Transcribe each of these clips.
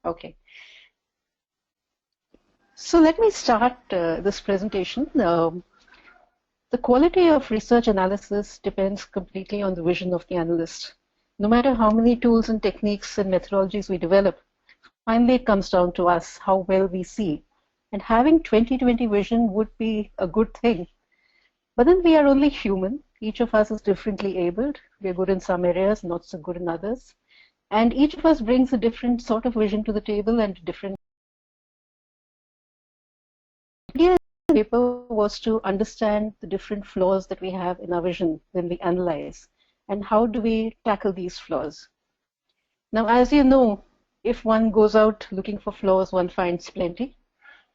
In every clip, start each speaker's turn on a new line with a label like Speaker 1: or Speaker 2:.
Speaker 1: Okay. So let me start this presentation. The quality of research analysis depends completely on the vision of the analyst. No matter how many tools and techniques and methodologies we develop, finally it comes down to us, how well we see. And having 20/20 vision would be a good thing. But then we are only human. Each of us is differently abled. We are good in some areas, not so good in others. And each of us brings a different sort of vision to the table and different. The idea of the paper was to understand the different flaws that we have in our vision when we analyze, and how do we tackle these flaws. Now, as you know, if one goes out looking for flaws, one finds plenty.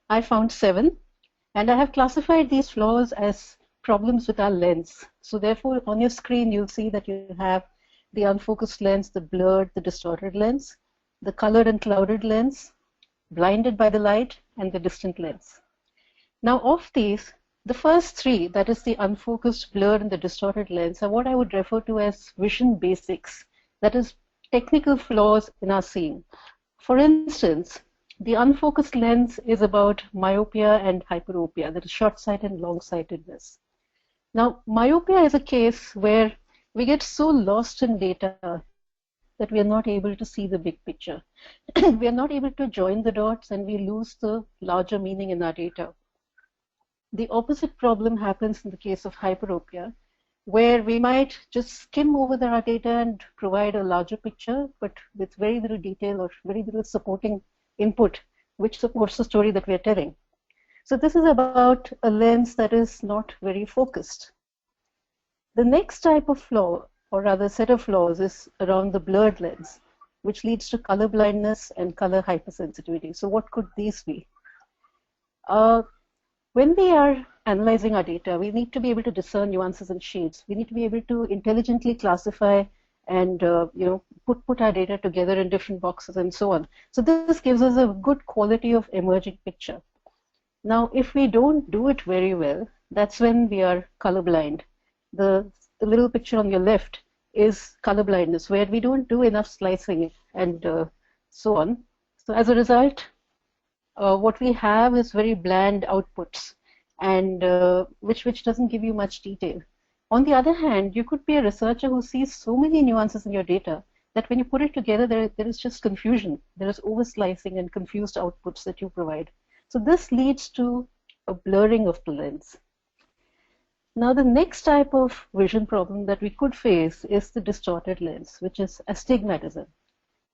Speaker 1: I found 7, and I have classified these flaws as problems with our lens. So therefore, on your screen, you'll see that you have the unfocused lens, the blurred, the distorted lens, the colored and clouded lens, blinded by the light, and the distant lens. Now, of these, the first 3, that is the unfocused, blurred, and the distorted lens, are what I would refer to as vision basics, that is, technical flaws in our seeing. For instance, the unfocused lens is about myopia and hyperopia, that is short-sighted and long-sightedness. Now, myopia is a case where we get so lost in data that we are not able to see the big picture. We are not able to join the dots, and we lose the larger meaning in our data. The opposite problem happens in the case of hyperopia, where we might just skim over our data and provide a larger picture, but with very little detail or very little supporting input, which supports the story that we are telling. So this is about a lens that is not very focused. The next type of flaw, or rather set of flaws, is around the blurred lens, which leads to color blindness and color hypersensitivity. So what could these be? When we are analyzing our data, we need to be able to discern nuances and shades. We need to be able to intelligently classify and put our data together in different boxes and so on. So this gives us a good quality of emerging picture. Now, if we don't do it very well, that's when we are colorblind. The little picture on your left is color blindness, where we don't do enough slicing and so on. So as a result, what we have is very bland outputs, and which doesn't give you much detail. On the other hand, you could be a researcher who sees so many nuances in your data that when you put it together, there is just confusion. There is over-slicing and confused outputs that you provide. So this leads to a blurring of the lens. Now, the next type of vision problem that we could face is the distorted lens, which is astigmatism.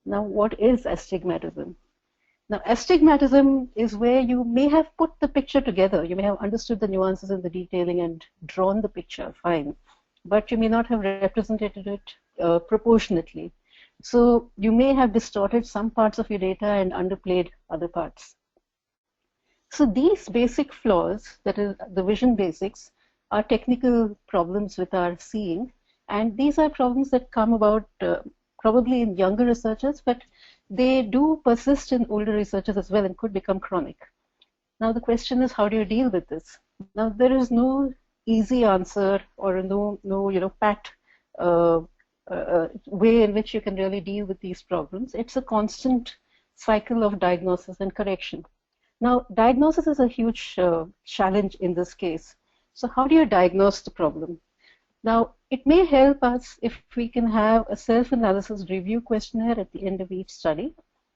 Speaker 1: Now, what is astigmatism? Now, astigmatism is where you may have put the picture together. You may have understood the nuances and the detailing and drawn the picture, fine. But you may not have represented it proportionately. So you may have distorted some parts of your data and underplayed other parts. So these basic flaws, that is the vision basics, are technical problems with our seeing. And these are problems that come about probably in younger researchers, but they do persist in older researchers as well and could become chronic. Now the question is, how do you deal with this? Now there is no easy answer or no pat way in which you can really deal with these problems. It's a constant cycle of diagnosis and correction. Now diagnosis is a huge challenge in this case. So how do you diagnose the problem? Now, it may help us if we can have a self-analysis review questionnaire at the end of each study.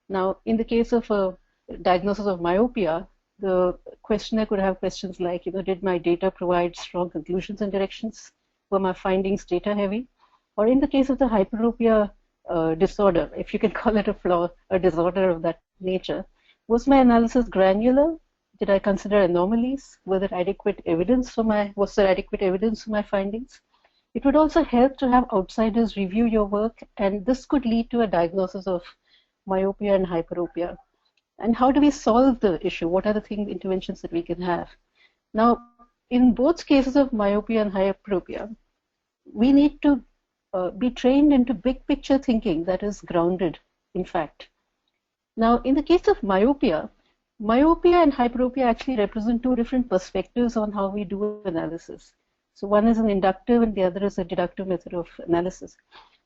Speaker 1: Now, in the case of a diagnosis of myopia, the questionnaire could have questions like, did my data provide strong conclusions and directions? Were my findings data heavy? Or in the case of the hyperopia disorder, if you can call it a flaw, a disorder of that nature, was my analysis granular? Did I consider anomalies? Was there adequate evidence for my findings? It would also help to have outsiders review your work, and this could lead to a diagnosis of myopia and hyperopia. And how do we solve the issue? What are the interventions that we can have? Now, in both cases of myopia and hyperopia, we need to be trained into big picture thinking that is grounded in fact. Now, in the case of myopia and hyperopia actually represent 2 different perspectives on how we do analysis. So one is an inductive and the other is a deductive method of analysis.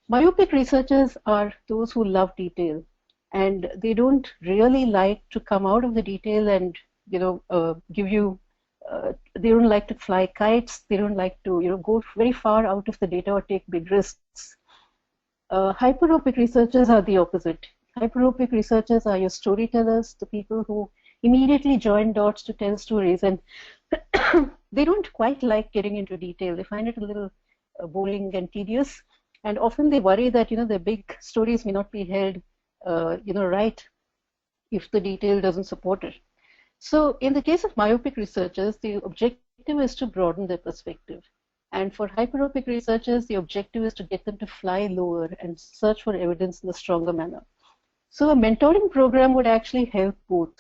Speaker 1: Myopic researchers are those who love detail. and they don't really like to come out of the detail and give you. They don't like to fly kites. They don't like to go very far out of the data or take big risks. Hyperopic researchers are the opposite. Hyperopic researchers are your storytellers, the people who immediately join dots to tell stories, and they don't quite like getting into detail. They find it a little boring and tedious, and often they worry that their big stories may not be held right if the detail doesn't support it. So in the case of myopic researchers, the objective is to broaden their perspective. And for hyperopic researchers, the objective is to get them to fly lower and search for evidence in a stronger manner. So a mentoring program would actually help both.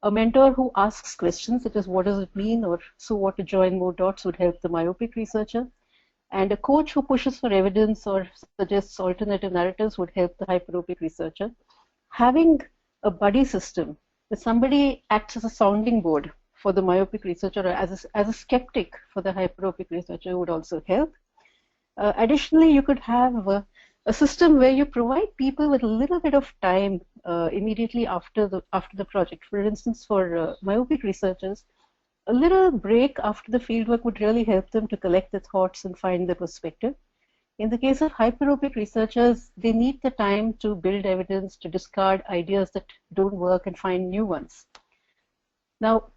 Speaker 1: A mentor who asks questions, such as what does it mean, or so what to join more dots, would help the myopic researcher. And a coach who pushes for evidence or suggests alternative narratives would help the hyperopic researcher. Having a buddy system, where somebody acts as a sounding board for the myopic researcher, or as a skeptic for the hyperopic researcher, would also help. Additionally, you could have a system where you provide people with a little bit of time immediately after the project. For instance, for myopic researchers, a little break after the fieldwork would really help them to collect their thoughts and find their perspective. In the case of hyperopic researchers, they need the time to build evidence, to discard ideas that don't work and find new ones. Now,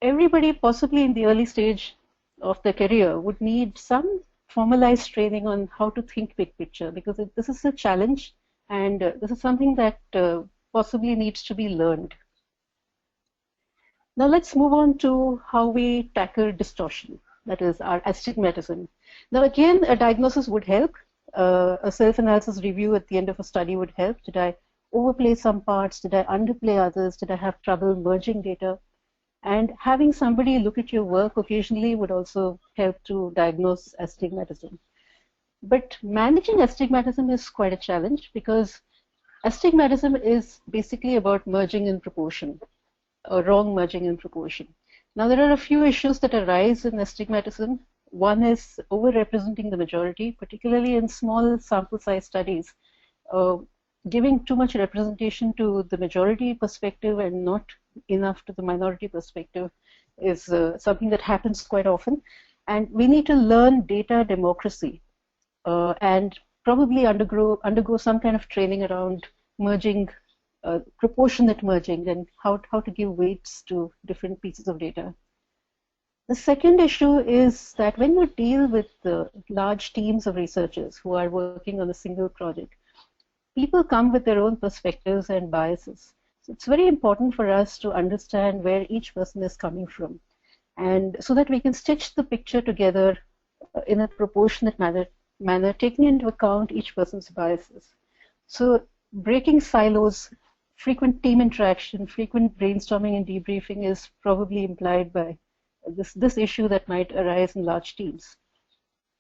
Speaker 1: everybody possibly in the early stage of their career would need some formalized training on how to think big picture, because this is a challenge, and this is something that possibly needs to be learned. Now let's move on to how we tackle distortion, that is our astigmatism. Now again, a diagnosis would help. A self-analysis review at the end of a study would help. Did I overplay some parts? Did I underplay others? Did I have trouble merging data? And having somebody look at your work occasionally would also help to diagnose astigmatism. But managing astigmatism is quite a challenge, because astigmatism is basically about merging in proportion, or wrong merging in proportion. Now there are a few issues that arise in astigmatism. One is overrepresenting the majority, particularly in small sample size studies. Giving too much representation to the majority perspective and not enough to the minority perspective is something that happens quite often. And we need to learn data democracy and probably undergo some kind of training around merging, proportionate merging, and how to give weights to different pieces of data. The second issue is that when you deal with large teams of researchers who are working on a single project, people come with their own perspectives and biases. So it's very important for us to understand where each person is coming from, and so that we can stitch the picture together in a proportionate manner, taking into account each person's biases. So breaking silos, frequent team interaction, frequent brainstorming and debriefing is probably implied by this issue that might arise in large teams.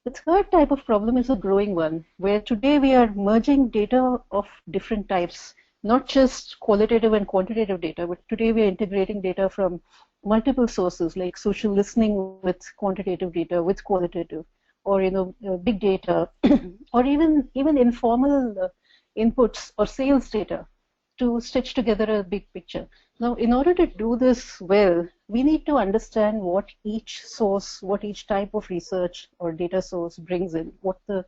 Speaker 1: The third type of problem is a growing one, where today we are merging data of different types, not just qualitative and quantitative data, but today we are integrating data from multiple sources, like social listening with quantitative data, with qualitative, or big data, or even informal inputs or sales data to stitch together a big picture. Now, in order to do this well, we need to understand what each source, what each type of research or data source brings in, what the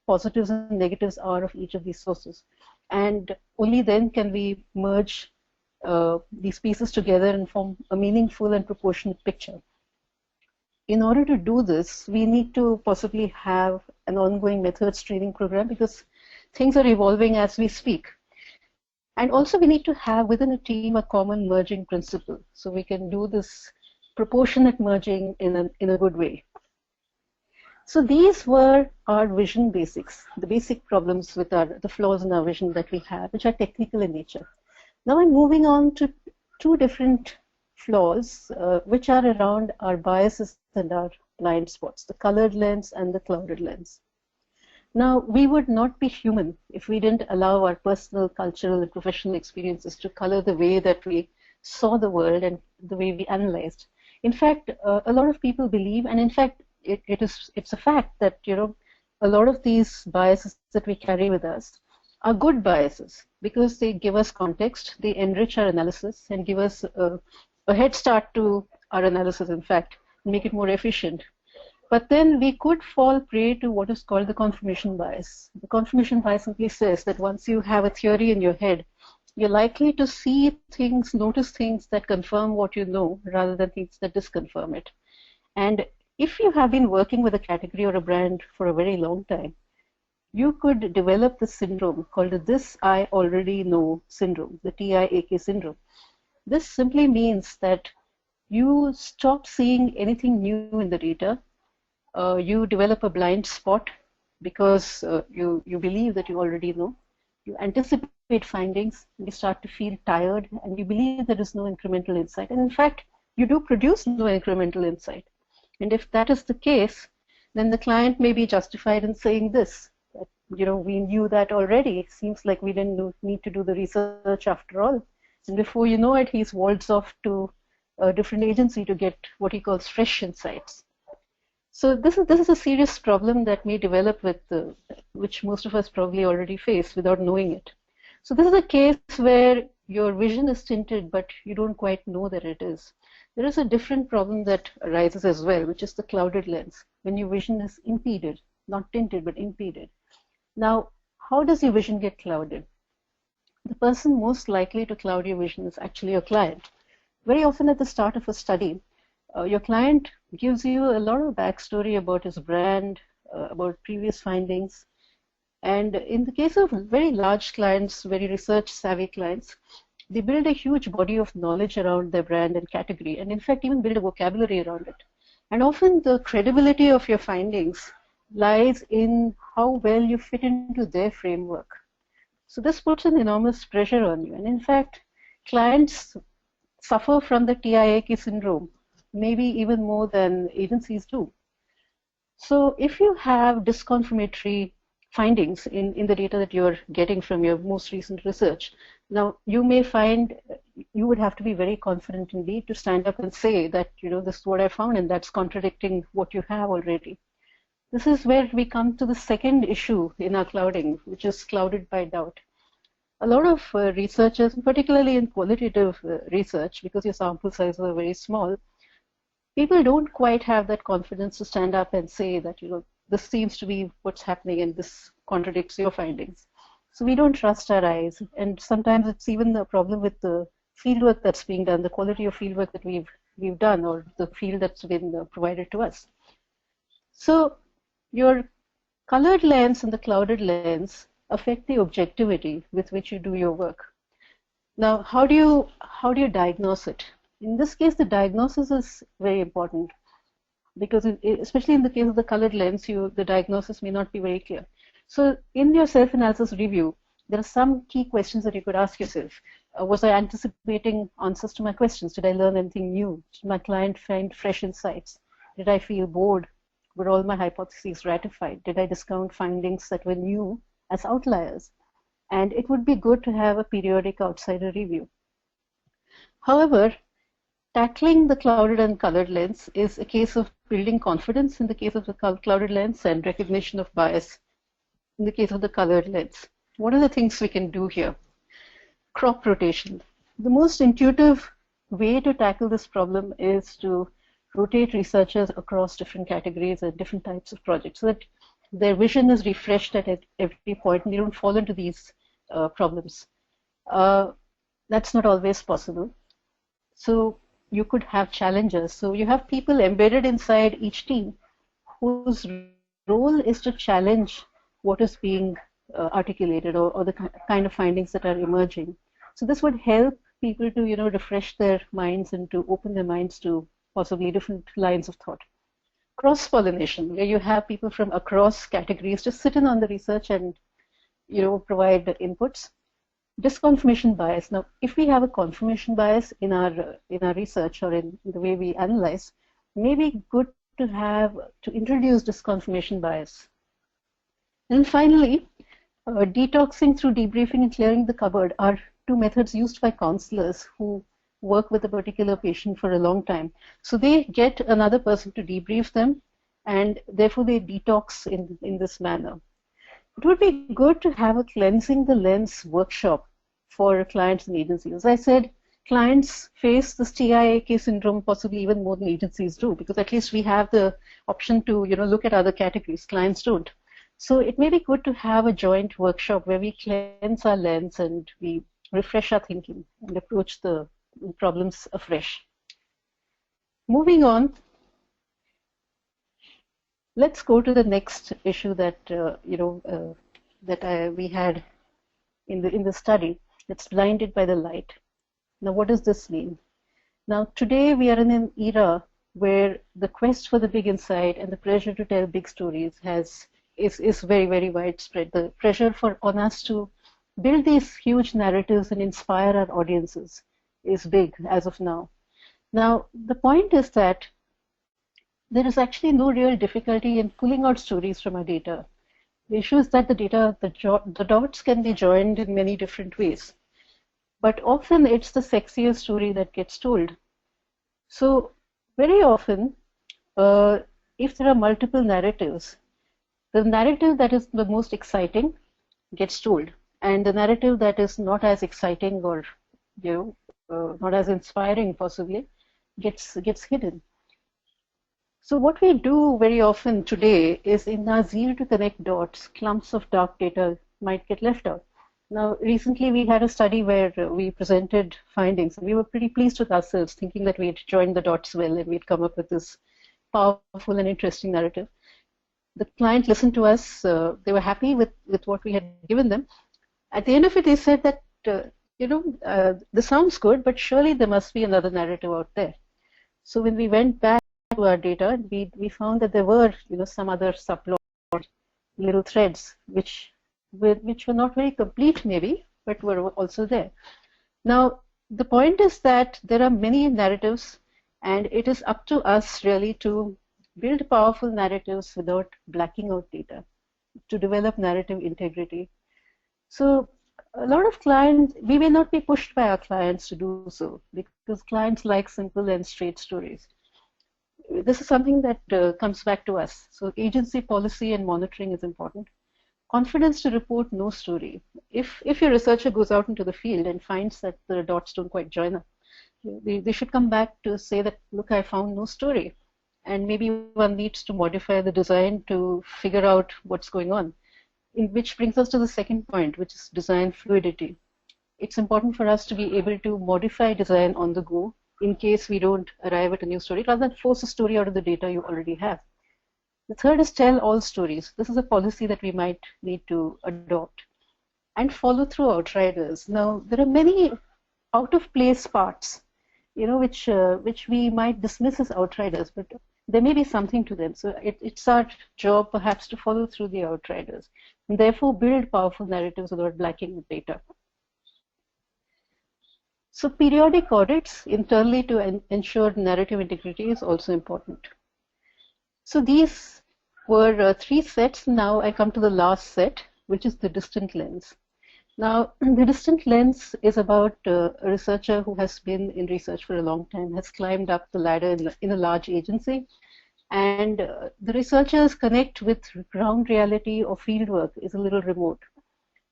Speaker 1: positives and negatives are of each of these sources. And only then can we merge these pieces together and form a meaningful and proportionate picture. In order to do this, we need to possibly have an ongoing methods training program, because things are evolving as we speak. And also we need to have within a team a common merging principle, so we can do this proportionate merging in a good way. So these were our vision basics, the basic problems with the flaws in our vision that we have, which are technical in nature. Now I'm moving on to two different flaws, which are around our biases and our blind spots, the colored lens and the clouded lens. Now, we would not be human if we didn't allow our personal, cultural, and professional experiences to color the way that we saw the world and the way we analyzed. In fact, a lot of people believe, and in fact, it's a fact that a lot of these biases that we carry with us are good biases because they give us context, they enrich our analysis and give us a head start to our analysis, in fact, make it more efficient. But then we could fall prey to what is called the confirmation bias. The confirmation bias simply says that once you have a theory in your head, you're likely to see things, notice things that confirm what you know rather than things that disconfirm it. And if you have been working with a category or a brand for a very long time, you could develop the syndrome called the "this I already know" syndrome, the TIAK syndrome. This simply means that you stop seeing anything new in the data. You develop a blind spot because you believe that you already know. You anticipate findings, you start to feel tired, and you believe there is no incremental insight. And in fact, you do produce no incremental insight. And if that is the case, then the client may be justified in saying this, that, we knew that already. It seems like we didn't need to do the research after all. And before you know it, he's waltzed off to a different agency to get what he calls fresh insights. So this is a serious problem that may develop with which most of us probably already face without knowing it. So this is a case where your vision is tinted, but you don't quite know that it is. There is a different problem that arises as well, which is the clouded lens, when your vision is impeded, not tinted, but impeded. Now, how does your vision get clouded? The person most likely to cloud your vision is actually your client. Very often at the start of a study, your client gives you a lot of backstory about his brand, about previous findings. And in the case of very large clients, very research-savvy clients, they build a huge body of knowledge around their brand and category, and in fact even build a vocabulary around it. And often the credibility of your findings lies in how well you fit into their framework. So this puts an enormous pressure on you. And in fact, clients suffer from the TIAK syndrome, maybe even more than agencies do. So if you have disconfirmatory findings in the data that you're getting from your most recent research, now you may find you would have to be very confident indeed to stand up and say that, this is what I found and that's contradicting what you have already. This is where we come to the second issue in our clouding, which is clouded by doubt. A lot of researchers, particularly in qualitative research, because your sample sizes are very small, people don't quite have that confidence to stand up and say that, this seems to be what's happening and this contradicts your findings. So we don't trust our eyes. And sometimes it's even the problem with the fieldwork that's being done, the quality of fieldwork that we've done, or the field that's been provided to us. So your colored lens and the clouded lens affect the objectivity with which you do your work. Now, how do you diagnose it? In this case, the diagnosis is very important because especially in the case of the colored lens, the diagnosis may not be very clear. So in your self-analysis review, there are some key questions that you could ask yourself. Was I anticipating answers to my questions? Did I learn anything new? Did my client find fresh insights? Did I feel bored? Were all my hypotheses ratified? Did I discount findings that were new as outliers? And it would be good to have a periodic outsider review. However, tackling the clouded and colored lens is a case of building confidence in the case of the clouded lens and recognition of bias in the case of the colored lens. What are the things we can do here? Crop rotation. The most intuitive way to tackle this problem is to rotate researchers across different categories and different types of projects so that their vision is refreshed at every point and they don't fall into these problems. That's not always possible. So you could have challengers. So you have people embedded inside each team whose role is to challenge what is being articulated or the kind of findings that are emerging. So this would help people to refresh their minds and to open their minds to possibly different lines of thought. Cross-pollination, where you have people from across categories just sit in on the research and provide inputs. Disconfirmation bias. Now, if we have a confirmation bias in our research or in the way we analyze, it may be good to introduce disconfirmation bias. And finally, detoxing through debriefing and clearing the cupboard are two methods used by counselors who work with a particular patient for a long time. So they get another person to debrief them, and therefore they detox in this manner. it would be good to have a cleansing the lens workshop for clients and agencies. As I said, clients face this TIAK syndrome possibly even more than agencies do, because at least we have the option to look at other categories. Clients don't. So it may be good to have a joint workshop where we cleanse our lens and we refresh our thinking and approach the problems afresh. Moving on, let's go to the next issue that we had in the study. That's blinded by the light. Now, what does this mean? Now, today we are in an era where the quest for the big insight and the pressure to tell big stories is very, very widespread. The pressure on us to build these huge narratives and inspire our audiences is big as of now. Now, the point is that there is actually no real difficulty in pulling out stories from our data. The issue is that the dots can be joined in many different ways. But often it's the sexiest story that gets told. So very often, if there are multiple narratives, the narrative that is the most exciting gets told, and the narrative that is not as exciting or not as inspiring possibly gets hidden. So what we do very often today is, in our zeal to connect dots, clumps of dark data might get left out. Now, recently we had a study where we presented findings, and we were pretty pleased with ourselves, thinking that we had joined the dots well and we'd come up with this powerful and interesting narrative. The client listened to us. They were happy with what we had given them. At the end of it, they said that, this sounds good, but surely there must be another narrative out there. So when we went back to our data, we found that there were some other subplot little threads which were not very complete maybe, but were also there. Now the point is that there are many narratives, and it is up to us really to build powerful narratives without blacking out data, to develop narrative integrity. So a lot of clients, we may not be pushed by our clients to do so, because clients like simple and straight stories. This is something that comes back to us. So agency policy and monitoring is important. Confidence to report no story. If your researcher goes out into the field and finds that the dots don't quite join up, they should come back to say that, look, I found no story. And maybe one needs to modify the design to figure out what's going on. Which brings us to the second point, which is design fluidity. It's important for us to be able to modify design on the go in case we don't arrive at a new story, rather than force a story out of the data you already have. The third is tell all stories. This is a policy that we might need to adopt. And follow through outriders. Now, there are many out-of-place parts, which we might dismiss as outriders, but there may be something to them. So it's our job perhaps to follow through the outriders, and therefore build powerful narratives without blacking the data. So periodic audits internally to ensure narrative integrity is also important. So these were three sets. Now I come to the last set, which is the distant lens. Now, the distant lens is about a researcher who has been in research for a long time, has climbed up the ladder in a large agency, and the researchers connect with ground reality or fieldwork is a little remote.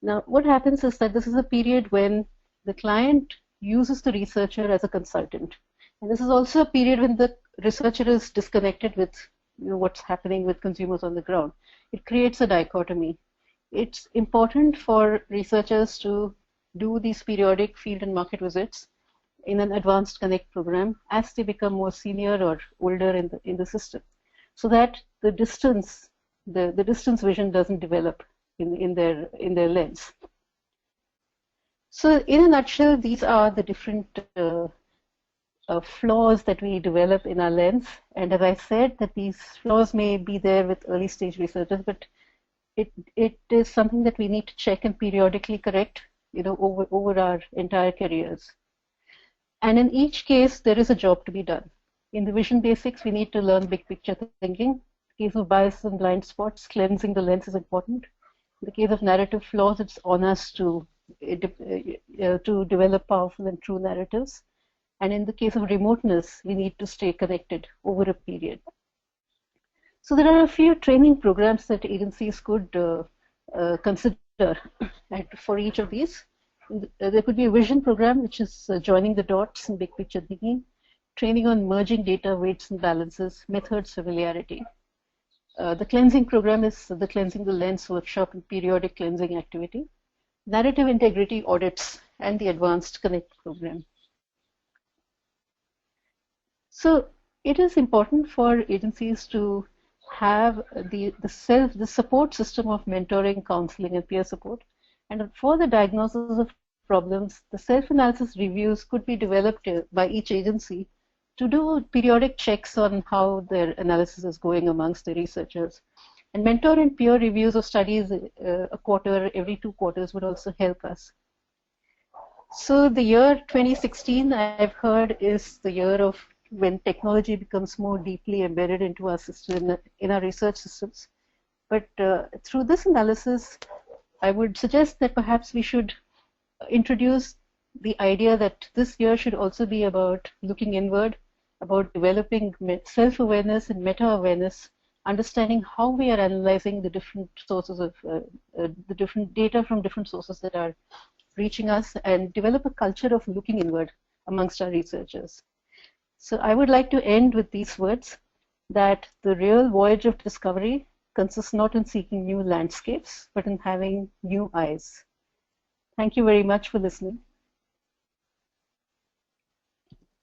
Speaker 1: Now, what happens is that this is a period when the client uses the researcher as a consultant. And this is also a period when the researcher is disconnected with what's happening with consumers on the ground. It creates a dichotomy. It's important for researchers to do these periodic field and market visits in an advanced connect program as they become more senior or older in the system, so that the distance vision doesn't develop in their lens. So in a nutshell, these are the different flaws that we develop in our lens. And as I said, that these flaws may be there with early stage researchers, but it is something that we need to check and periodically correct, over our entire careers. And in each case, there is a job to be done. In the vision basics, we need to learn big picture thinking. In the case of biases and blind spots, cleansing the lens is important. In the case of narrative flaws, it's on us to develop powerful and true narratives. And in the case of remoteness, we need to stay connected over a period. So there are a few training programs that agencies could consider for each of these. There could be a vision program, which is joining the dots and big picture thinking, training on merging data, weights and balances, methods, familiarity. The cleansing program is the cleansing the lens workshop and periodic cleansing activity, narrative integrity audits, and the advanced connect program. So it is important for agencies to have the support system of mentoring, counseling, and peer support. And for the diagnosis of problems, the self-analysis reviews could be developed by each agency to do periodic checks on how their analysis is going amongst the researchers. And mentor and peer reviews of studies a quarter, every 2 quarters would also help us. So the year 2016, I've heard, is the year of when technology becomes more deeply embedded into our system, in our research systems. But through this analysis, I would suggest that perhaps we should introduce the idea that this year should also be about looking inward, about developing self-awareness and meta-awareness, understanding how we are analyzing the different sources of the different data from different sources that are reaching us, and develop a culture of looking inward amongst our researchers. So I would like to end with these words, that the real voyage of discovery consists not in seeking new landscapes, but in having new eyes. Thank you very much for listening.